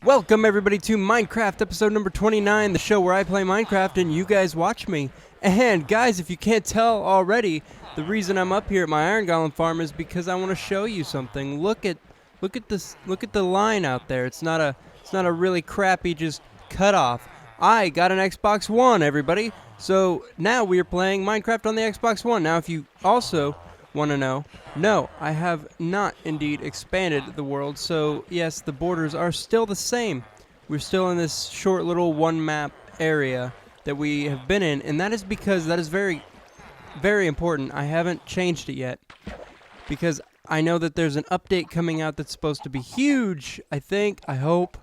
Welcome everybody to Minecraft episode number 29, the show where I play Minecraft and you guys watch me. And guys, if you can't tell already, the reason I'm up here at my iron golem farm is because I want to show you something. Look at the line out there. It's not a really crappy just cut off. I got an Xbox One, everybody. So now we are playing Minecraft on the Xbox One. Now if you also want to know, no, I have not indeed expanded the world, so yes, the borders are still the same. We're still in this short little one map area that we have been in, and that is because that is very, very important. I haven't changed it yet because I know that there's an update coming out that's supposed to be huge, I hope,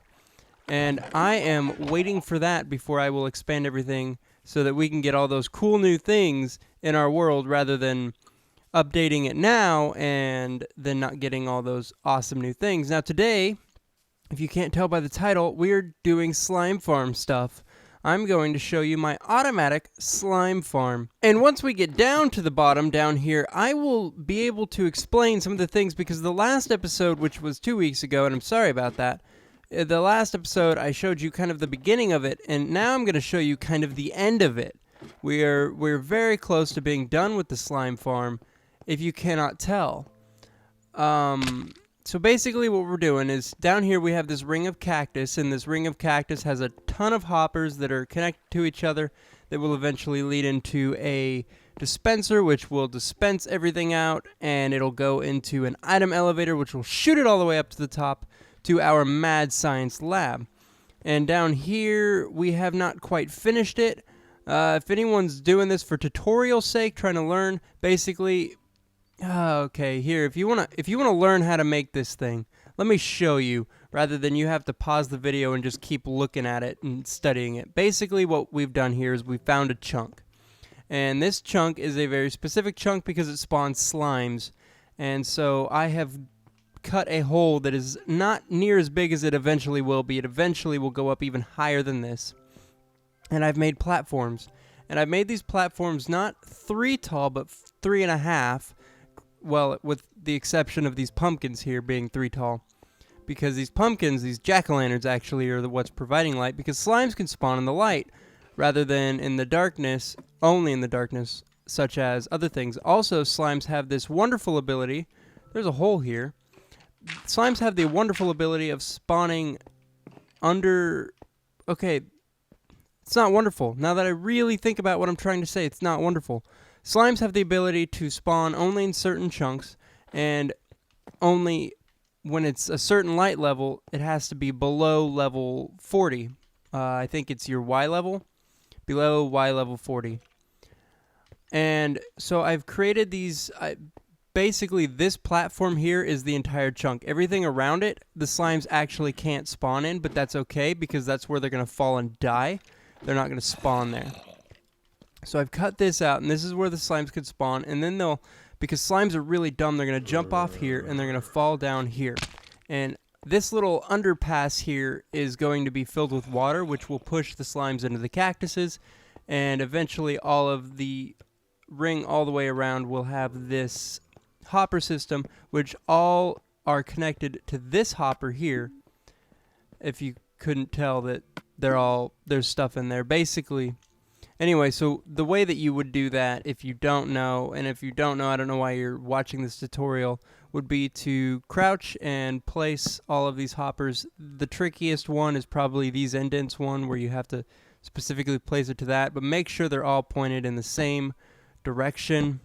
and I am waiting for that before I will expand everything so that we can get all those cool new things in our world rather than updating it now and then not getting all those awesome new things. Now today, if you can't tell by the title, we're doing slime farm stuff. I'm going to show you my automatic slime farm. And once we get down to the bottom down here, I will be able to explain some of the things because the last episode, which was 2 weeks ago, and I'm sorry about that, the last episode I showed you kind of the beginning of it, and now I'm going to show you kind of the end of it. We're very close to being done with the slime farm, if you cannot tell. So basically what we're doing is down here we have this ring of cactus, and this ring of cactus has a ton of hoppers that are connected to each other that will eventually lead into a dispenser, which will dispense everything out, and it'll go into an item elevator, which will shoot it all the way up to the top to our mad science lab. And down here we have not quite finished it. If anyone's doing this for tutorial sake, trying to learn, basically, okay, here, if you wanna learn how to make this thing, let me show you, rather than you have to pause the video and just keep looking at it and studying it. Basically, what we've done here is we found a chunk. And this chunk is a very specific chunk because it spawns slimes. And so I have cut a hole that is not near as big as it eventually will be. It eventually will go up even higher than this. And I've made platforms. And I've made these platforms not 3 tall, but 3.5. Well, with the exception of these pumpkins here being 3 tall. Because these pumpkins, these jack-o'-lanterns actually are what's providing light, because slimes can spawn in the light rather than in the darkness, only in the darkness, such as other things. Also, slimes have this wonderful ability, there's a hole here, slimes have the wonderful ability of spawning under, okay, it's not wonderful. Now that I really think about what I'm trying to say, it's not wonderful. Slimes have the ability to spawn only in certain chunks, and only when it's a certain light level, it has to be below level 40. I think it's your Y level, below Y level 40. And so I've created these, basically this platform here is the entire chunk. Everything around it, the slimes actually can't spawn in, but that's okay because that's where they're going to fall and die. They're not going to spawn there. So I've cut this out, and this is where the slimes could spawn, and then they'll, because slimes are really dumb, they're going to jump off here, and they're going to fall down here. And this little underpass here is going to be filled with water, which will push the slimes into the cactuses, and eventually all of the ring all the way around will have this hopper system, which all are connected to this hopper here, if you couldn't tell that there's stuff in there. Basically, anyway, so the way that you would do that, if you don't know, and if you don't know, I don't know why you're watching this tutorial, would be to crouch and place all of these hoppers. The trickiest one is probably these indents one, where you have to specifically place it to that, but make sure they're all pointed in the same direction.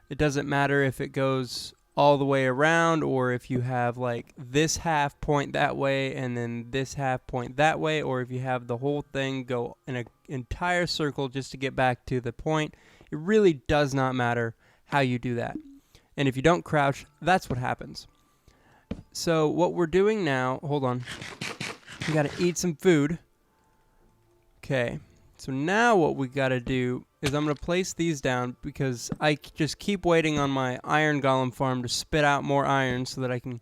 It doesn't matter if it goes all the way around, or if you have like this half point that way and then this half point that way, or if you have the whole thing go in an entire circle just to get back to the point. It really does not matter how you do that. And if you don't crouch, that's what happens. So what we're doing now, hold on, we gotta eat some food. Okay, so now what we gotta do is I'm going to place these down because I just keep waiting on my iron golem farm to spit out more iron so that I can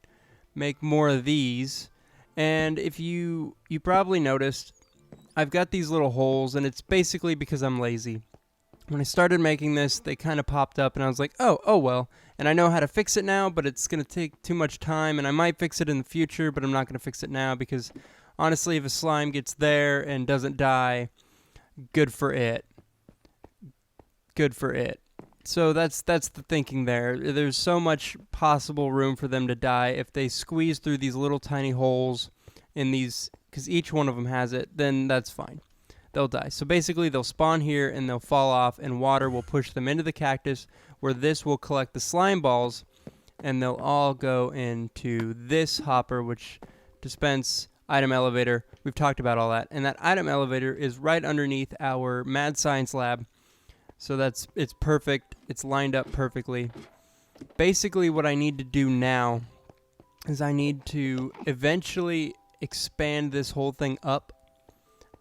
make more of these. And if you probably noticed, I've got these little holes, and it's basically because I'm lazy. When I started making this, they kind of popped up, and I was like, oh well. And I know how to fix it now, but it's going to take too much time, and I might fix it in the future, but I'm not going to fix it now because, honestly, if a slime gets there and doesn't die, good for it. Good for it. So that's the thinking there. There's so much possible room for them to die if they squeeze through these little tiny holes in these, because each one of them has it, then that's fine. They'll die. So basically they'll spawn here and they'll fall off, and water will push them into the cactus, where this will collect the slime balls, and they'll all go into this hopper, which dispense item elevator. We've talked about all that. And that item elevator is right underneath our mad science lab. So it's perfect. It's lined up perfectly. Basically what I need to do now is I need to eventually expand this whole thing up.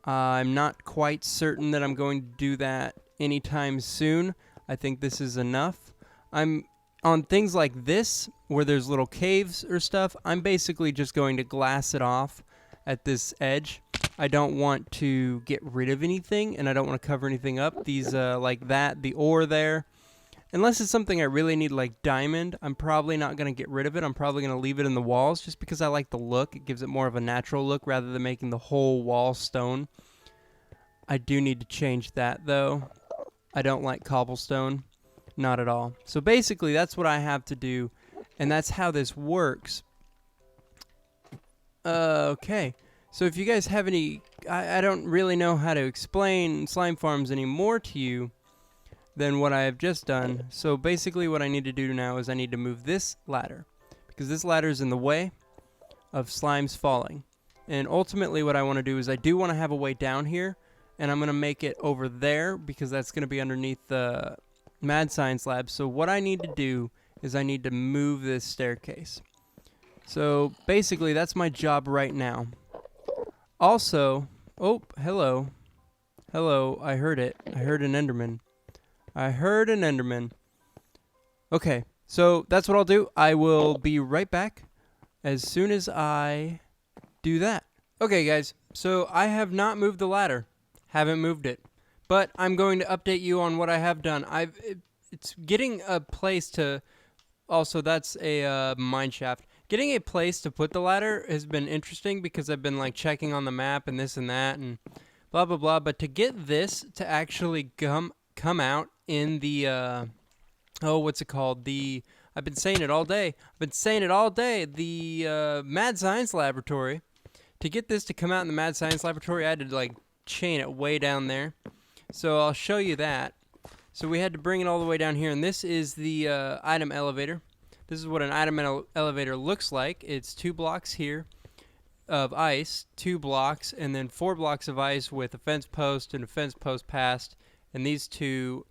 I'm not quite certain that I'm going to do that anytime soon. I think this is enough. I'm on things like this, where there's little caves or stuff, I'm basically just going to glass it off at this edge. I don't want to get rid of anything, and I don't want to cover anything up. These, like that, the ore there. Unless it's something I really need, like diamond, I'm probably not going to get rid of it. I'm probably going to leave it in the walls just because I like the look. It gives it more of a natural look rather than making the whole wall stone. I do need to change that, though. I don't like cobblestone. Not at all. So basically, that's what I have to do, and that's how this works. Okay. So if you guys have any... I don't really know how to explain slime farms anymore to you than what I have just done. So basically what I need to do now is I need to move this ladder, because this ladder is in the way of slimes falling. And ultimately what I want to do is I do want to have a way down here, and I'm going to make it over there because that's going to be underneath the mad science lab. So what I need to do is I need to move this staircase. So basically that's my job right now. Also, oh, hello. Hello, I heard it. I heard an Enderman. I heard an Enderman. Okay, so that's what I'll do. I will be right back as soon as I do that. Okay, guys, so I have not moved the ladder. Haven't moved it. But I'm going to update you on what I have done. It's getting a place to... Also, that's a mine shaft. Getting a place to put the ladder has been interesting because I've been like checking on the map and this and that and blah blah blah. But to get this to actually come out in the oh, what's it called? I've been saying it all day. I've been saying it all day. The Mad Science Laboratory. To get this to come out in the Mad Science Laboratory, I had to like chain it way down there. So I'll show you that. So we had to bring it all the way down here, and this is the item elevator. This is what an item elevator looks like. It's 2 blocks here of ice, 2 blocks, and then 4 blocks of ice with a fence post and a fence post past. And these 2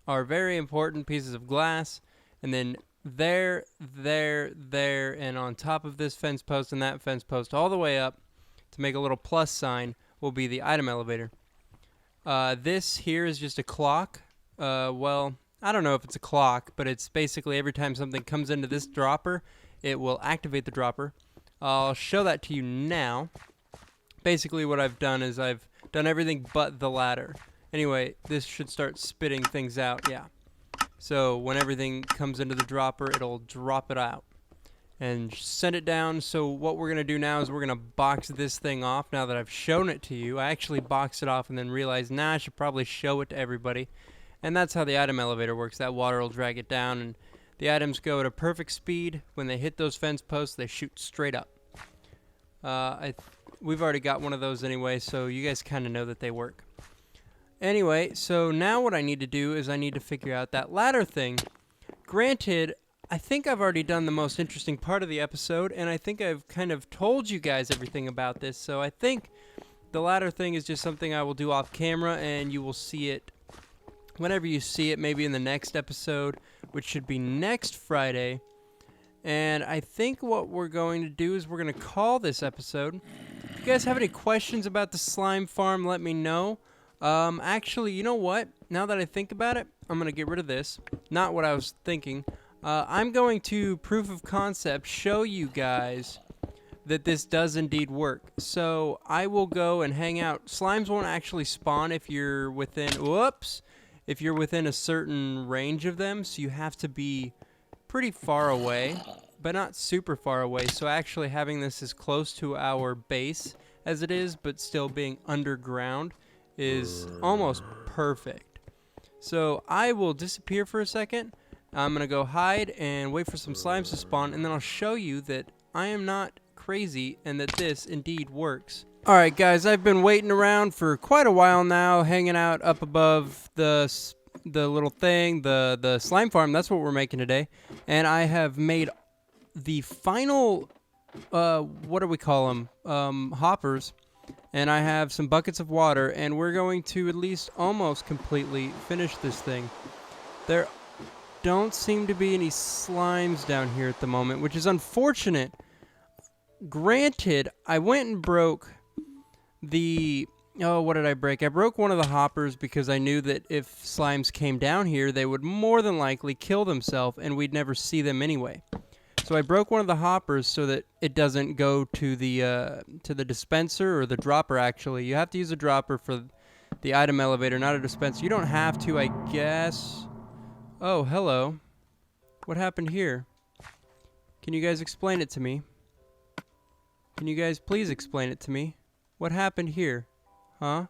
are very important pieces of glass. And then there, and on top of this fence post and that fence post all the way up to make a little plus sign will be the item elevator. This here is just a clock. Well, I don't know if it's a clock, but it's basically every time something comes into this dropper, it will activate the dropper. I'll show that to you now. Basically what I've done is I've done everything but the ladder. Anyway, this should start spitting things out, yeah. So when everything comes into the dropper, it'll drop it out and send it down. So what we're going to do now is we're going to box this thing off now that I've shown it to you. I actually boxed it off and then realized, nah, I should probably show it to everybody. And that's how the item elevator works. That water will drag it down, and the items go at a perfect speed. When they hit those fence posts, they shoot straight up. We've already got one of those anyway, so you guys kind of know that they work. Anyway, so now what I need to do is I need to figure out that ladder thing. Granted, I think I've already done the most interesting part of the episode, and I think I've kind of told you guys everything about this. So I think the ladder thing is just something I will do off camera, and you will see it whenever you see it, maybe in the next episode, which should be next Friday. And I think what we're going to do is we're going to call this episode. If you guys have any questions about the slime farm, let me know. Actually, you know what? Now that I think about it, I'm going to get rid of this. Not what I was thinking. I'm going to, proof of concept, show you guys that this does indeed work. So I will go and hang out. Slimes won't actually spawn if you're within... Whoops! If you're within a certain range of them, so you have to be pretty far away, but not super far away. So actually having this as close to our base as it is, but still being underground is almost perfect. So I will disappear for a second. I'm going to go hide and wait for some slimes to spawn, and then I'll show you that I am not crazy and that this indeed works. Alright guys, I've been waiting around for quite a while now, hanging out up above the little thing, the slime farm. That's what we're making today. And I have made the final, what do we call them? Hoppers. And I have some buckets of water, and we're going to at least almost completely finish this thing. There don't seem to be any slimes down here at the moment, which is unfortunate. Granted, I went and broke the... Oh, what did I break? I broke one of the hoppers because I knew that if slimes came down here, they would more than likely kill themselves, and we'd never see them anyway. So I broke one of the hoppers so that it doesn't go to the dispenser, or the dropper, actually. You have to use a dropper for the item elevator, not a dispenser. You don't have to, I guess... Oh, hello. What happened here? Can you guys explain it to me? Can you guys please explain it to me? What happened here? Huh?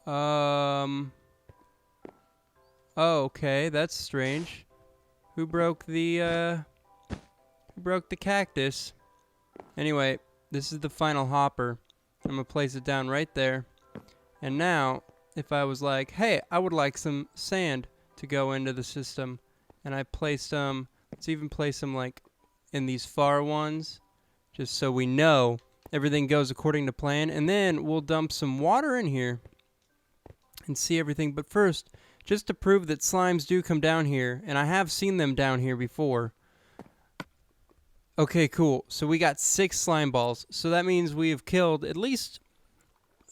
Oh, okay, that's strange. Who broke the cactus? Anyway, this is the final hopper. I'm gonna place it down right there. And now, if I was like, hey, I would like some sand to go into the system, and I placed them, let's even place them like in these far ones, just so we know everything goes according to plan, and then we'll dump some water in here and see everything. But first, just to prove that slimes do come down here, and I have seen them down here before. Okay, cool. So we got 6 slime balls, so that means we've killed at least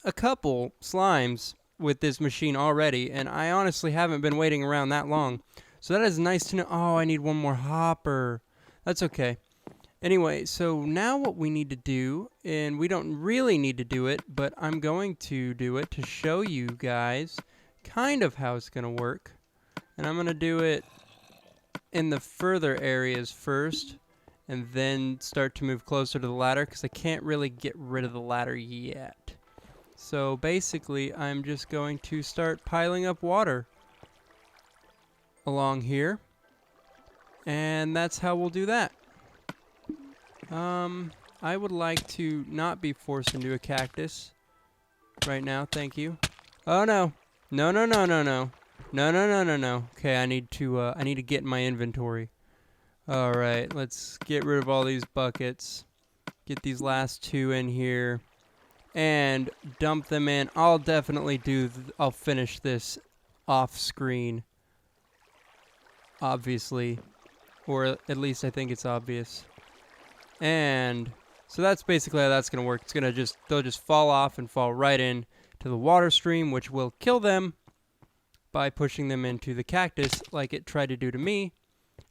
a couple slimes with this machine already, and I honestly haven't been waiting around that long. So that is nice to know. Oh, I need one more hopper. That's okay. Anyway, so now what we need to do, and we don't really need to do it, but I'm going to do it to show you guys kind of how it's going to work. And I'm going to do it in the further areas first, and then start to move closer to the ladder, because I can't really get rid of the ladder yet. So basically, I'm just going to start piling up water along here, and that's how we'll do that. I would like to not be forced into a cactus right now, thank you. Oh no. No, no, no, no, no. No, no, no, no, no. Okay, I need to get in my inventory. Alright, let's get rid of all these buckets. Get these last 2 in here. And dump them in. I'll definitely I'll finish this off screen. Obviously. Or at least I think it's obvious. And so that's basically how that's going to work. It's going to they'll just fall off and fall right in to the water stream, which will kill them by pushing them into the cactus like it tried to do to me.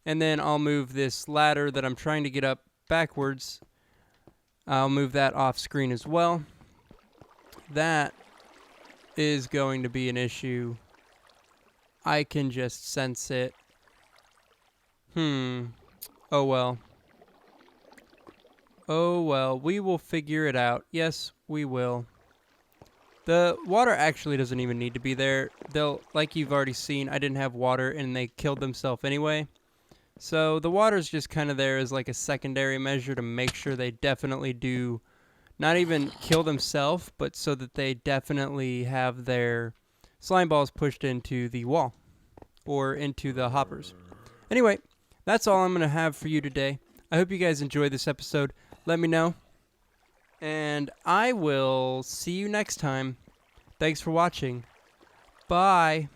And then I'll move this ladder that I'm trying to get up backwards. I'll move that off screen as well. That is going to be an issue. I can just sense it. Oh well. Oh well, we will figure it out. Yes, we will. The water actually doesn't even need to be there. Like you've already seen, I didn't have water and they killed themselves anyway. So the water's just kind of there as like a secondary measure to make sure they definitely do not even kill themselves, but so that they definitely have their slime balls pushed into the wall or into the hoppers. Anyway, that's all I'm going to have for you today. I hope you guys enjoyed this episode. Let me know. And I will see you next time. Thanks for watching. Bye.